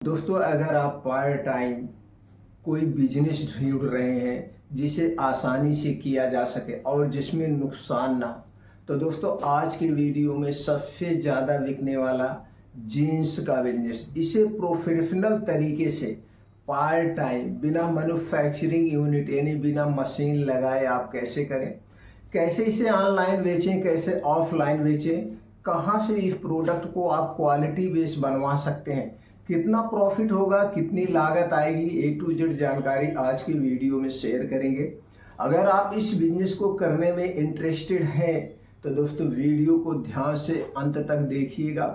दोस्तों, अगर आप पार्ट टाइम कोई बिजनेस ढूंढ रहे हैं जिसे आसानी से किया जा सके और जिसमें नुकसान ना हो, तो दोस्तों आज की वीडियो में सबसे ज़्यादा बिकने वाला जीन्स का बिजनेस, इसे प्रोफेशनल तरीके से पार्ट टाइम बिना मैन्युफैक्चरिंग यूनिट यानी बिना मशीन लगाए आप कैसे करें, कैसे इसे ऑनलाइन बेचें, कैसे ऑफलाइन बेचें, कहाँ से इस प्रोडक्ट को आप क्वालिटी बेस बनवा सकते हैं, कितना प्रॉफिट होगा, कितनी लागत आएगी, ए टू जेड जानकारी आज की वीडियो में शेयर करेंगे। अगर आप इस बिजनेस को करने में इंटरेस्टेड हैं तो दोस्तों वीडियो को ध्यान से अंत तक देखिएगा।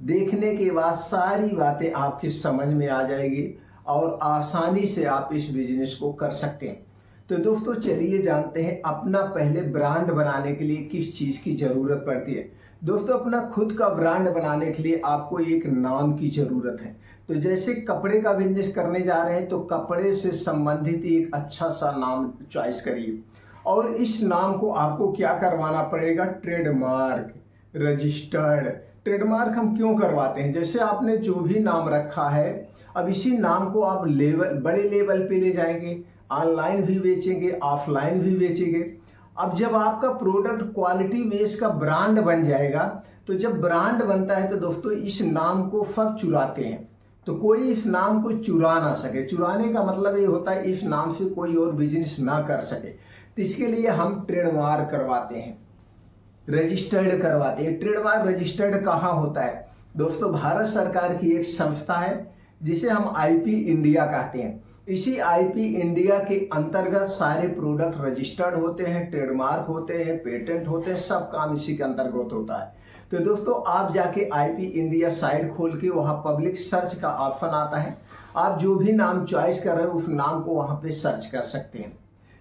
देखने के बाद सारी बातें आपकी समझ में आ जाएगी और आसानी से आप इस बिजनेस को कर सकते हैं। तो दोस्तों चलिए जानते हैं अपना पहले ब्रांड बनाने के लिए किस चीज़ की ज़रूरत पड़ती है। दोस्तों अपना खुद का ब्रांड बनाने के लिए आपको एक नाम की ज़रूरत है। तो जैसे कपड़े का बिजनेस करने जा रहे हैं तो कपड़े से संबंधित एक अच्छा सा नाम चॉइस करिए और इस नाम को आपको क्या करवाना पड़ेगा, ट्रेडमार्क रजिस्टर्ड। ट्रेडमार्क हम क्यों करवाते हैं, जैसे आपने जो भी नाम रखा है अब इसी नाम को आप बड़े लेवल पे ले जाएंगे, ऑनलाइन भी बेचेंगे, ऑफलाइन भी बेचेंगे। अब जब आपका प्रोडक्ट क्वालिटी बेस का ब्रांड बन जाएगा तो जब ब्रांड बनता है तो दोस्तों इस नाम को सब चुराते हैं, तो कोई इस नाम को चुरा ना सके। चुराने का मतलब ये होता है इस नाम से कोई और बिजनेस ना कर सके। तो इसके लिए हम ट्रेडमार्क करवाते हैं, रजिस्टर्ड करवाते हैं। ट्रेडमार्क रजिस्टर्ड कहाँ होता है दोस्तों, भारत सरकार की एक संस्था है जिसे हम आईपी इंडिया कहते हैं। इसी आईपी इंडिया के अंतर्गत सारे प्रोडक्ट रजिस्टर्ड होते हैं, ट्रेडमार्क होते हैं, पेटेंट होते हैं, सब काम इसी के अंतर्गत होता है। तो दोस्तों आप जाके आईपी इंडिया साइट खोल के वहाँ पब्लिक सर्च का ऑप्शन आता है, आप जो भी नाम चॉइस कर रहे हो उस नाम को वहाँ पे सर्च कर सकते हैं।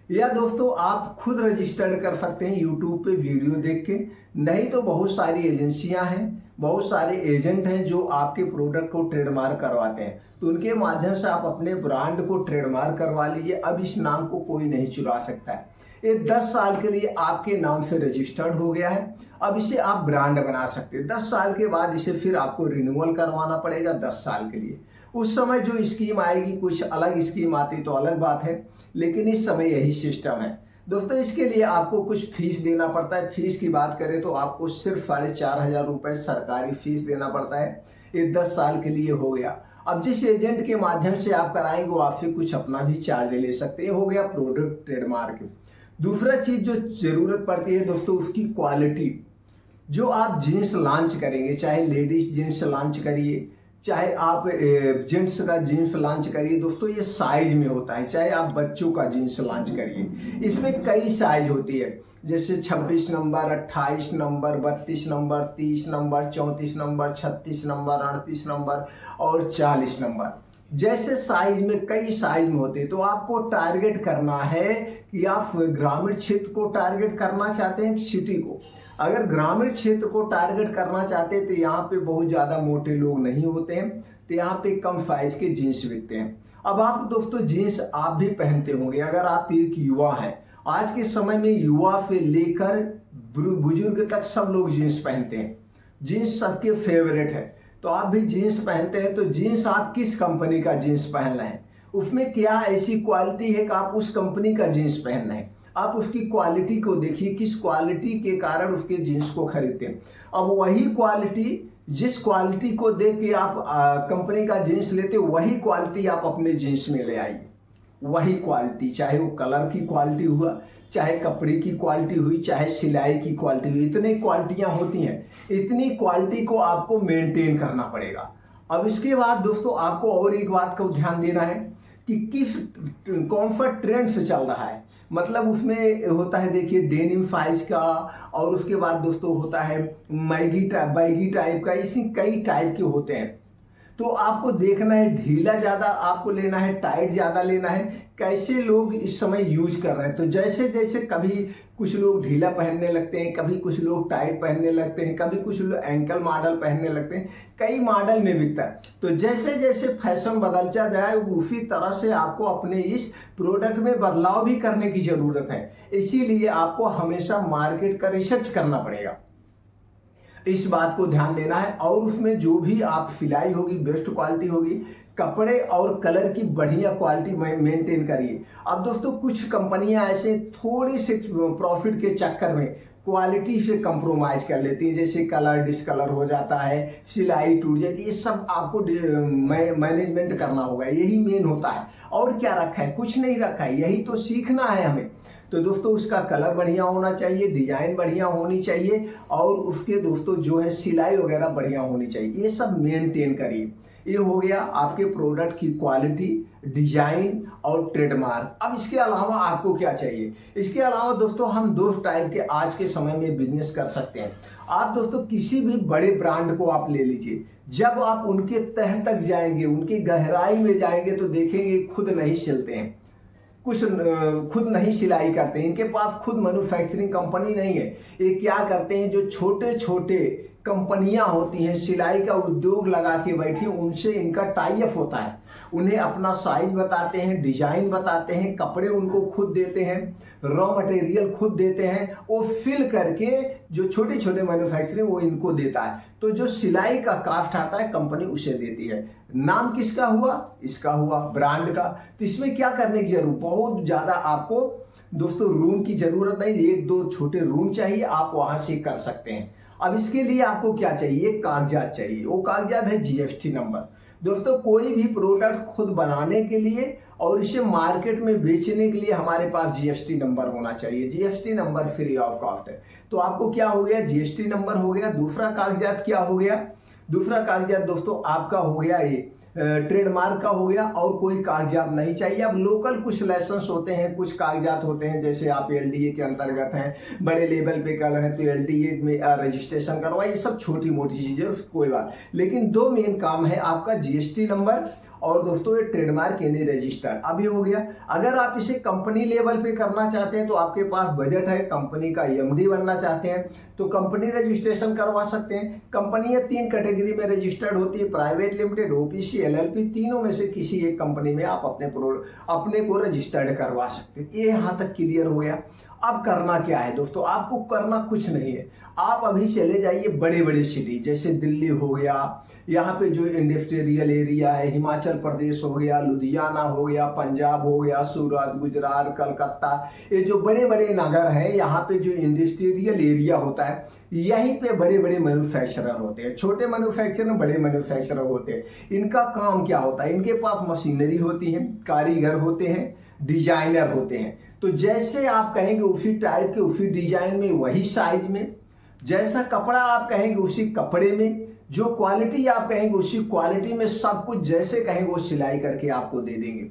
या दोस्तों आप खुद रजिस्टर्ड कर सकते हैं यूट्यूब पे वीडियो देख के, नहीं तो बहुत सारी एजेंसियां हैं, बहुत सारे एजेंट हैं जो आपके प्रोडक्ट को ट्रेडमार्क करवाते हैं, तो उनके माध्यम से आप अपने ब्रांड को ट्रेडमार्क करवा लीजिए। अब इस नाम को कोई नहीं चुरा सकता है। ये 10 साल के लिए आपके नाम से रजिस्टर्ड हो गया है। अब इसे आप ब्रांड बना सकते हैं। 10 साल के बाद इसे फिर आपको रिन्यूअल करवाना पड़ेगा 10 साल के लिए। उस समय जो स्कीम आएगी, कुछ अलग स्कीम आती तो अलग बात है, लेकिन इस समय यही सिस्टम है। दोस्तों इसके लिए आपको कुछ फीस देना पड़ता है। फीस की बात करें तो आपको सिर्फ 4,500 रुपये सरकारी फीस देना पड़ता है। ये 10 साल के लिए हो गया। अब जिस एजेंट के माध्यम से आप कराएंगे वो आपसे कुछ अपना भी चार्ज ले सकते हैं। हो गया प्रोडक्ट ट्रेडमार्क। दूसरा चीज जो जरूरत पड़ती है दोस्तों उसकी क्वालिटी। जो आप जीन्स लॉन्च करेंगे, चाहे लेडीज जीन्स लॉन्च करिए, चाहे आप जेंट्स का जीन्स लॉन्च करिए, दोस्तों ये साइज में होता है। चाहे आप बच्चों का जीन्स लॉन्च करिए, इसमें कई साइज होती है, जैसे 26 number, 28 number, 32 number, 30 number, 34 number, 36 number, 38 number और 40 नंबर। जैसे साइज में कई साइज में होते हैं, तो आपको टारगेट करना है कि आप ग्रामीण क्षेत्र को टारगेट करना चाहते हैं, सिटी को। अगर ग्रामीण क्षेत्र को टारगेट करना चाहते हैं तो यहाँ पे बहुत ज़्यादा मोटे लोग नहीं होते हैं, तो यहाँ पे कम साइज के जीन्स बिकते हैं। अब आप दोस्तों जीन्स आप भी पहनते होंगे, अगर आप एक युवा हैं, आज के समय में युवा से लेकर बुजुर्ग तक सब लोग जीन्स पहनते हैं। जीन्स सबके फेवरेट है, तो आप भी जीन्स पहनते हैं। तो जीन्स आप किस कंपनी का जीन्स पहन रहे हैं, उसमें क्या ऐसी क्वालिटी है कि आप उस कंपनी का जीन्स पहन रहे हैं। आप उसकी क्वालिटी को देखिए, किस क्वालिटी के कारण उसके जीन्स को खरीदते हैं। अब वही क्वालिटी, जिस क्वालिटी को देख के आप कंपनी का जीन्स लेते हो, वही क्वालिटी आप अपने जीन्स में ले आइए। वही क्वालिटी, चाहे वो कलर की क्वालिटी हुआ, चाहे कपड़े की क्वालिटी हुई, चाहे सिलाई की क्वालिटी हुई, इतनी क्वालिटियां होती हैं। इतनी क्वालिटी को आपको मेंटेन करना पड़ेगा। अब इसके बाद दोस्तों आपको और एक बात को ध्यान देना है कि किस कौन सा ट्रेंड से चल रहा है। मतलब उसमें होता है, देखिए डेनिम साइज का, और उसके बाद दोस्तों होता है बैगी टाइप का, इसी कई टाइप के होते हैं। तो आपको देखना है ढीला ज़्यादा आपको लेना है, टाइट ज़्यादा लेना है, कैसे लोग इस समय यूज कर रहे हैं। तो जैसे जैसे कभी कुछ लोग ढीला पहनने लगते हैं, कभी कुछ लोग टाइट पहनने लगते हैं, कभी कुछ लोग एंकल मॉडल पहनने लगते हैं, कई मॉडल में बिकता है। तो जैसे जैसे फैशन बदलता जाए उसी तरह से आपको अपने इस प्रोडक्ट में बदलाव भी करने की ज़रूरत है। इसीलिए आपको हमेशा मार्केट का रिसर्च करना पड़ेगा। इस बात को ध्यान देना है और उसमें जो भी आप सिलाई होगी बेस्ट क्वालिटी होगी, कपड़े और कलर की बढ़िया क्वालिटी मेंटेन करिए। अब दोस्तों कुछ कंपनियां ऐसे थोड़ी से प्रॉफिट के चक्कर में क्वालिटी से कंप्रोमाइज कर लेती हैं, जैसे कलर डिसकलर हो जाता है, सिलाई टूट जाती है। ये सब आपको मैनेजमेंट करना होगा, यही मेन होता है। और क्या रखा है? कुछ नहीं रखा है, यही तो सीखना है हमें। तो दोस्तों उसका कलर बढ़िया होना चाहिए, डिजाइन बढ़िया होनी चाहिए, और उसके दोस्तों जो है सिलाई वगैरह बढ़िया होनी चाहिए। ये सब मेंटेन करिए। ये हो गया आपके प्रोडक्ट की क्वालिटी, डिजाइन और ट्रेडमार्क। अब इसके अलावा आपको क्या चाहिए? इसके अलावा दोस्तों हम दो टाइप के आज के समय में बिजनेस कर सकते हैं। आप दोस्तों किसी भी बड़े ब्रांड को आप ले लीजिए, जब आप उनके तह तक जाएंगे, उनकी गहराई में जाएंगे तो देखेंगे खुद नहीं सिलते हैं, कुछ खुद नहीं सिलाई करते हैं, इनके पास खुद मैन्युफैक्चरिंग कंपनी नहीं है। ये क्या करते हैं, जो छोटे छोटे कंपनियां होती हैं सिलाई का उद्योग लगा के बैठी, उनसे इनका टाई अप होता है। उन्हें अपना साइज बताते हैं, डिजाइन बताते हैं, कपड़े उनको खुद देते हैं, रॉ मटेरियल खुद देते हैं, वो फिल करके जो छोटे छोटे मैन्युफैक्चरिंग वो इनको देता है। तो जो सिलाई का कास्ट आता है कंपनी उसे देती है। नाम किसका हुआ? इसका हुआ, ब्रांड का। तो इसमें क्या करने की जरूरत, बहुत ज्यादा आपको दोस्तों रूम की जरूरत नहीं, एक दो छोटे रूम चाहिए, आप वहां से कर सकते हैं। अब इसके लिए आपको क्या चाहिए? कागजात चाहिए। वो कागजात है जीएसटी नंबर। दोस्तों कोई भी प्रोडक्ट खुद बनाने के लिए और इसे मार्केट में बेचने के लिए हमारे पास जीएसटी नंबर होना चाहिए। GST number free of cost है। तो आपको क्या हो गया? जीएसटी नंबर हो गया। दूसरा कागजात क्या हो गया? दूसरा कागजात दोस्तों आपका हो गया ये ट्रेडमार्क का हो गया, और कोई कागजात नहीं चाहिए। अब लोकल कुछ लाइसेंस होते हैं, कुछ कागजात होते हैं, जैसे आप एलडीए के अंतर्गत हैं, बड़े लेवल पे कर रहे हैं तो एलडीए में रजिस्ट्रेशन करवाइए, सब छोटी मोटी चीजें, कोई बात। लेकिन दो मेन काम है आपका, जीएसटी नंबर और दोस्तों ये ट्रेडमार्क यानी रजिस्टर्ड। अब ये हो गया। अगर आप इसे कंपनी लेवल पे करना चाहते हैं तो आपके पास बजट है, कंपनी का एमडी बनना चाहते हैं तो कंपनी रजिस्ट्रेशन करवा सकते हैं। कंपनियां तीन कैटेगरी में रजिस्टर्ड होती है, प्राइवेट लिमिटेड, ओपीसी, एलएलपी। तीनों में से किसी एक कंपनी में आप अपने को रजिस्टर्ड करवा सकते हैं। ये यहाँ तक क्लियर हो गया। अब करना क्या है दोस्तों? आपको करना कुछ नहीं है। आप अभी चले जाइए बड़े बड़े सिटी, जैसे दिल्ली हो गया, यहाँ पे जो इंडस्ट्रियल एरिया है, हिमाचल प्रदेश हो गया, लुधियाना हो गया, पंजाब हो गया, सूरत, गुजरात, कलकत्ता, ये जो बड़े बड़े नगर हैं, यहाँ पे जो इंडस्ट्रियल एरिया होता है, यहीं पे बड़े बड़े मैन्युफैक्चरर होते हैं। छोटे मैन्युफैक्चरर, बड़े मैन्युफैक्चरर होते हैं। इनका काम क्या होता है? इनके पास मशीनरी होती है, कारीगर होते हैं, डिजाइनर होते हैं। तो जैसे आप कहेंगे उसी टाइप के, उसी डिजाइन में, वही साइज में, जैसा कपड़ा आप कहेंगे उसी कपड़े में, जो क्वालिटी आप कहेंगे उसी क्वालिटी में, सब कुछ जैसे कहेंगे वो सिलाई करके आपको दे देंगे।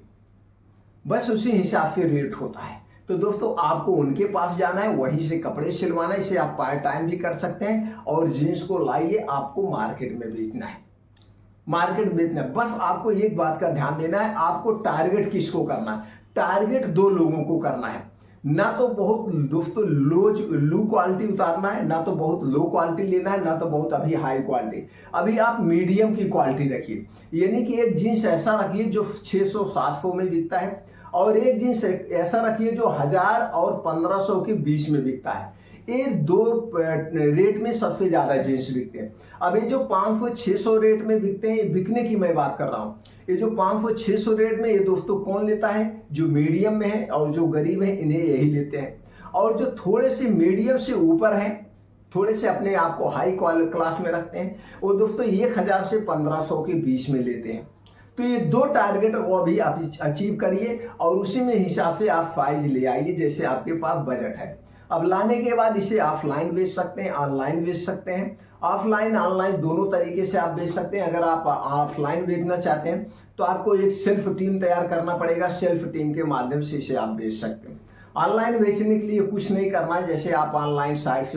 बस उसी हिसाब से रेट होता है। तो दोस्तों आपको उनके पास जाना है, वहीं से कपड़े सिलवाना है। इसे आप पार्ट टाइम भी कर सकते हैं, और जींस को लाइए, आपको मार्केट में बेचना है, मार्केट में बेचना है। बस आपको एक बात का ध्यान देना है, आपको टारगेट किसको करना है? टारगेट दो लोगों को करना है। ना तो बहुत दोस्तों लो क्वालिटी उतारना है, ना तो बहुत लो क्वालिटी लेना है, ना तो बहुत अभी हाई क्वालिटी। अभी आप मीडियम की क्वालिटी रखिए, यानी कि एक जींस ऐसा रखिए जो 600-700 में बिकता है, और एक जींस ऐसा रखिए जो 1000 और 1500 के बीच में बिकता है। ये दो रेट में सबसे ज्यादा जींस बिकते हैं। अब ये जो 500-600 रेट में बिकते हैं, बिकने की मैं बात कर रहा हूँ। ये जो 500-600 रेट में, ये दोस्तों कौन लेता है? जो मीडियम में है और जो गरीब है, इन्हें यही लेते हैं। और जो थोड़े से मीडियम से ऊपर हैं, थोड़े से अपने आप को हाई क्लास में रखते हैं, वो दोस्तों 1000 से 1500 के बीच में लेते हैं। तो ये दो टारगेट को अभी आप अचीव करिए, और उसी में हिसाब से आप फाइज ले आइए जैसे आपके पास बजट है। अब लाने के बाद इसे ऑफलाइन बेच सकते हैं, ऑनलाइन बेच सकते हैं। ऑफलाइन ऑनलाइन दोनों तरीके से आप बेच सकते हैं। अगर आप ऑफलाइन बेचना चाहते हैं तो आपको एक सेल्फ टीम तैयार करना पड़ेगा, सेल्फ टीम के माध्यम से इसे आप बेच सकते हैं। ऑनलाइन बेचने के लिए कुछ नहीं करना है, जैसे आप ऑनलाइन साइट से